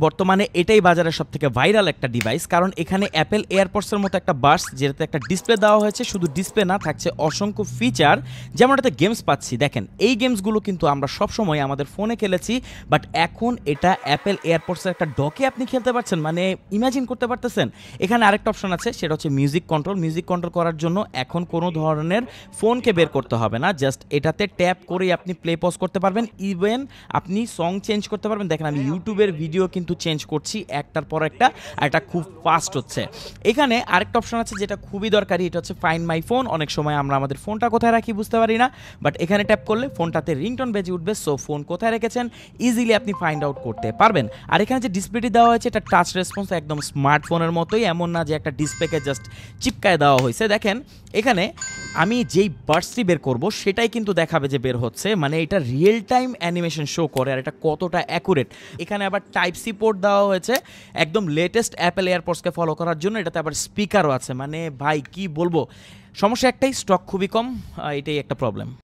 বর্তমানে এটাই বাজারের সবথেকে ভাইরাল একটা ডিভাইস, কারণ এখানে অ্যাপেল এয়ারপডসের মতো একটা বাডস, যেটাতে একটা ডিসপ্লে দেওয়া হয়েছে, শুধু ডিসপ্লে না, থাকছে অসংখ্য ফিচার, যেমন এটাতে গেমস পাচ্ছি। দেখেন এই গেমসগুলো কিন্তু আমরা সবসময় আমাদের ফোনে খেলেছি, বাট এখন এটা অ্যাপেল এয়ারপডসের একটা ডকে আপনি খেলতে পারছেন, মানে ইমাজিন করতে পারতেছেন। এখানে আরেকটা অপশন আছে, সেটা হচ্ছে মিউজিক কন্ট্রোল। মিউজিক কন্ট্রোল করার জন্য এখন কোনো ধরনের ফোনকে বের করতে হবে না, জাস্ট এটাতে ট্যাপ করেই আপনি প্লে পজ করতে পারবেন, ইভেন আপনি সং চেঞ্জ করতে পারবেন। দেখেন আমি ইউটিউবের ভিডিও কিন্তু চেঞ্জ করছি একটার পর একটা, আর এটা খুব ফাস্ট হচ্ছে। এখানে আরেকটা অপশন আছে যেটা খুবই দরকারি, এটা হচ্ছে ফাইন্ড মাই ফোন। অনেক সময় আমরা আমাদের ফোনটা কোথায় রাখি বুঝতে পারি না, বাট এখানে ট্যাপ করলে ফোনটাতে রিংটোন বেজে উঠবে, সো ফোন কোথায় রেখেছেন ইজিলি আপনি ফাইন্ড আউট করতে পারবেন। আর এখানে যে ডিসপ্লেটি দেওয়া হয়েছে এটা টাচ রেসপন্স, একদম স্মার্টফোনের মতোই, এমন না যে একটা ডিসপ্লেকে জাস্ট চিপকায় দেওয়া হয়েছে। দেখেন এখানে আমি যেই বার্ডসটি বের করব সেটাই কিন্তু দেখাবে যে বের হচ্ছে, মানে এটা রিয়েল টাইম অ্যানিমেশন শো করে, আর এটা কতটা অ্যাকুরেট। এখানে আবার টাইপ সি পোর্ট দেওয়া হয়েছে একদম লেটেস্ট অ্যাপেল এয়ারপডসকে ফলো করার জন্য, এটাতে আবার স্পিকারও আছে। মানে ভাই কি বলবো, সমস্যা একটাই, স্টক খুবই কম, এটাই একটা প্রবলেম।